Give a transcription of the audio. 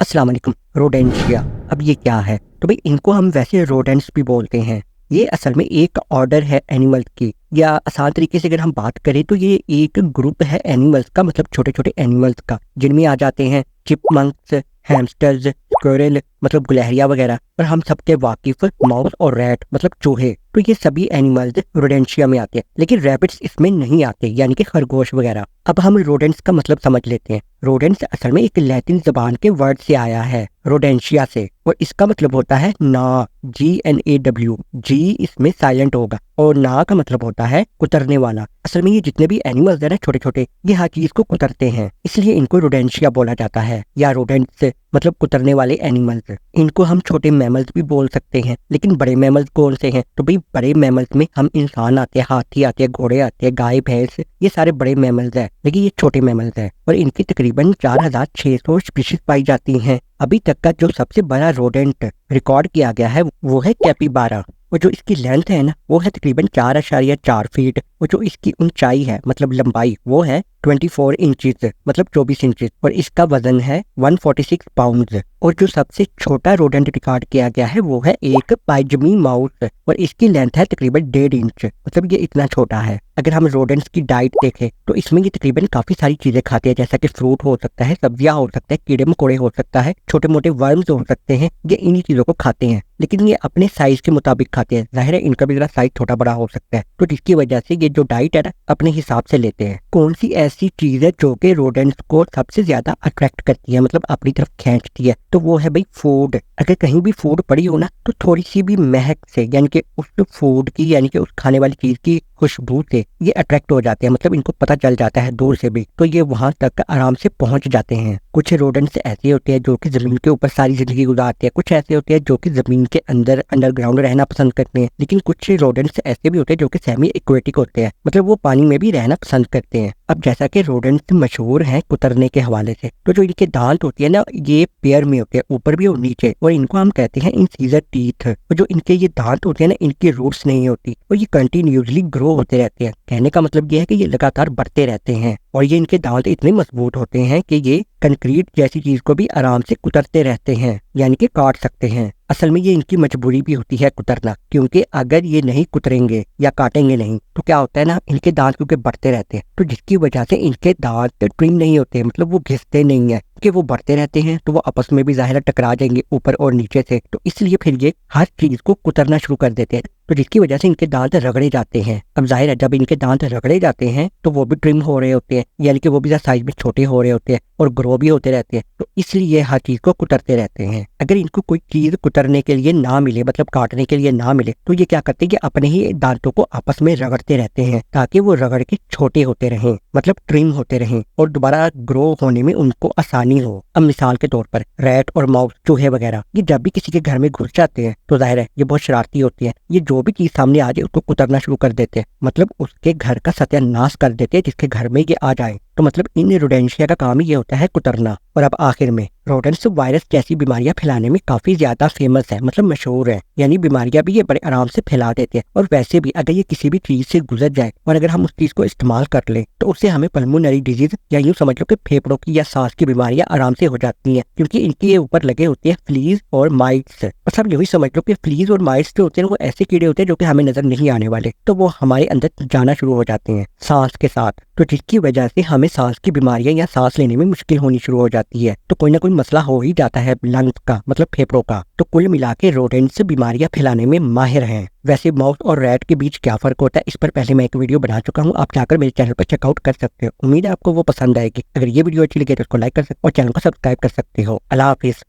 अस्सलाम वालेकुम। रोडेंशिया, अब ये क्या है? तो भाई इनको हम वैसे रोडेंट्स भी बोलते हैं। ये असल में एक ऑर्डर है एनिमल्स की, या आसान तरीके से अगर हम बात करें तो ये एक ग्रुप है एनिमल्स का, मतलब छोटे छोटे एनिमल्स का, जिनमें आ जाते हैं चिपमंक्स, हैमस्टर्स, स्क्विरल मतलब गुलहरिया वगैरह, और हम सबके वाकिफ माउस और रैट मतलब चूहे। तो ये सभी एनिमल्स रोडेंशिया में आते हैं, लेकिन रैबिट्स इसमें नहीं आते, यानी कि खरगोश वगैरह। अब हम रोडेंट्स का मतलब समझ लेते हैं। रोडेंट्स असल में एक लैटिन जबान के वर्ड से आया है, रोडेंशिया से, और इसका मतलब होता है ना। GNAW, जी इसमें साइलेंट होगा, और ना का मतलब होता है कुतरने वाला। असल में ये जितने भी एनिमल्स हैं ना छोटे छोटे, ये हर चीज को कुतरते हैं, इसलिए इनको रोडेंशिया बोला जाता है, या रोडेंट्स मतलब कुतरने वाले एनिमल्स। इनको हम छोटे मैमल्स भी बोल सकते हैं, लेकिन बड़े मैमल्स कौन से हैं? तो भाई बड़े मैमल्स में हम इंसान आते हैं, हाथी आते हैं, घोड़े आते हैं, गाय भैंस, ये सारे बड़े मैमल्स हैं, लेकिन ये छोटे मैमल्स हैं, और इनकी तकरीबन 4600 स्पीशीज पाई जाती हैं। अभी तक का जो सबसे बड़ा रोडेंट रिकॉर्ड किया गया है वो है कैपिबारा, और जो इसकी लेंथ है ना वो है तकरीबन 4.4 फीट, और जो इसकी ऊंचाई है मतलब लंबाई वो है 24 इंचेस मतलब 24 इंचेस, और इसका वजन है 146 पाउंड। और जो सबसे छोटा रोडेंट रिकॉर्ड किया गया है वो है एक पाइजमी माउस, और इसकी लेंथ है तकरीबन 1.5 इंच, मतलब ये इतना छोटा है। अगर हम रोडेंट्स की डाइट देखें तो इसमें ये तकरीबन काफी सारी चीजें खाते हैं, जैसा कि फ्रूट हो सकता है, सब्जियां हो सकता है, कीड़े मकोड़े हो सकता है, छोटे मोटे वर्म्स हो सकते हैं, ये इन्हीं चीजों को खाते हैं। लेकिन ये अपने साइज के मुताबिक खाते हैं, जाहिर है इनका भी जरा साइज छोटा बड़ा हो सकता है, तो जिसकी वजह से ये जो डाइट है ना अपने हिसाब से लेते हैं। कौन सी ऐसी चीज है जो कि रोडेंट्स को सबसे ज्यादा अट्रैक्ट करती है, मतलब अपनी तरफ खींचती है? तो वो है भाई फूड। अगर कहीं भी फूड पड़ी हो ना तो थोड़ी सी भी महक से, यानी कि उस फूड की, यानी कि उस खाने वाली चीज की खुशबू से ये अट्रैक्ट हो जाते हैं, मतलब इनको पता चल जाता है दूर से भी, तो ये वहां तक आराम से पहुंच जाते हैं। कुछ रोडेंट्स ऐसे होते हैं जो कि जमीन के ऊपर सारी जिंदगी गुजारते हैं, कुछ ऐसे होते हैं जो कि जमीन के अंदर अंडरग्राउंड रहना पसंद करते हैं, लेकिन कुछ रोडेंट्स ऐसे भी होते हैं जो कि सेमी एक्वेटिक होते हैं, मतलब वो पानी में भी रहना पसंद करते हैं। अब जैसा कि रोडेंट्स मशहूर हैं कुतरने के हवाले से, तो जो इनके दांत होते हैं ना ये पेयर में होते हैं, ऊपर भी और नीचे, और इनको हम कहते हैं इंसीजर टीथ। और जो इनके ये दांत होते हैं ना इनकी रूट्स नहीं होती, और ये कंटिन्यूसली ग्रो होते रहते हैं। कहने का मतलब ये है कि ये लगातार बढ़ते रहते हैं, और ये इनके दांत इतने मजबूत होते हैं कि ये कंक्रीट जैसी चीज को भी आराम से कुतरते रहते हैं, यानी कि काट सकते हैं। असल में ये इनकी मजबूरी भी होती है कुतरना, क्योंकि अगर ये नहीं कुतरेंगे या काटेंगे नहीं तो क्या होता है ना, इनके दांत क्योंकि बढ़ते रहते हैं, तो जिसकी वजह से इनके दांत ट्रिम नहीं होते, मतलब वो घिसते नहीं है, कि वो बढ़ते रहते हैं तो वो आपस में भी जाहिर टकरा जाएंगे ऊपर और नीचे से, तो इसलिए फिर ये हर चीज को कुतरना शुरू कर देते हैं, तो जिसकी वजह से इनके दांत रगड़े जाते हैं। अब जाहिर है जब इनके दांत रगड़े जाते हैं तो वो भी ट्रिम हो रहे होते हैं, यानी कि वो भी साइज में छोटे हो रहे होते हैं और ग्रो भी होते रहते हैं, तो इसलिए हर चीज को कुतरते रहते हैं। अगर इनको कोई चीज कुतरने के लिए ना मिले, मतलब काटने के लिए ना मिले, तो ये क्या करते हैं कि अपने ही दांतों को आपस में रगड़ते रहते हैं, ताकि वो रगड़ के छोटे होते रहें, मतलब ट्रिम होते रहें, और दोबारा ग्रो होने में उनको आसानी हो। अब मिसाल के तौर पर रैट और माउस, चूहे वगैरह, ये जब भी किसी के घर में घुस जाते हैं तो जाहिर है ये बहुत शरारती होती है, ये जो भी चीज सामने आ जाए उसको कुतरना शुरू कर देते हैं, मतलब उसके घर का सत्यानाश कर देते हैं जिसके घर में ये आ जाए। तो मतलब इन रोडेंशिया का काम ही ये होता है कुतरना। और अब आखिर में रोडेंट्स वायरस जैसी बीमारियां फैलाने में काफी ज्यादा फेमस है, मतलब मशहूर है, यानी बीमारियां भी ये बड़े आराम से फैला देते हैं। और वैसे भी अगर ये किसी भी चीज से गुजर जाए और अगर हम उस चीज को इस्तेमाल कर लें तो उससे हमें पल्मोनरी डिजीज, या यूं समझ लो कि फेफड़ों की या सांस की बीमारियां आराम से हो जाती हैं, क्योंकि इनके ऊपर लगे होते हैं फ्लीज और माइट्स। बस आप यही समझ लो कि फ्लीज और माइट्स जो होते हैं वो ऐसे कीड़े होते हैं जो कि हमें नजर नहीं आने वाले, तो वो हमारे अंदर जाना शुरू हो जाते हैं सांस के साथ, तो जिसकी वजह से हमें सांस की बीमारियां या सांस लेने में मुश्किल होनी शुरू हो जाती है। तो कोई ना कोई मसला हो ही जाता है लंग्स का, मतलब फेफड़ों का। तो कुल मिला के रोडेंट्स बीमारियां फैलाने में माहिर हैं। वैसे माउस और रैट के बीच क्या फर्क होता है इस पर पहले मैं एक वीडियो बना चुका हूँ, आप जाकर मेरे चैनल पर चेकआउट कर सकते हो। उम्मीद है आपको वो पसंद आएगी। अगर ये वीडियो अच्छी लगे तो उसको लाइक कर सकते हो और चैनल को सब्सक्राइब कर सकते हो। अल्लाह हाफिज।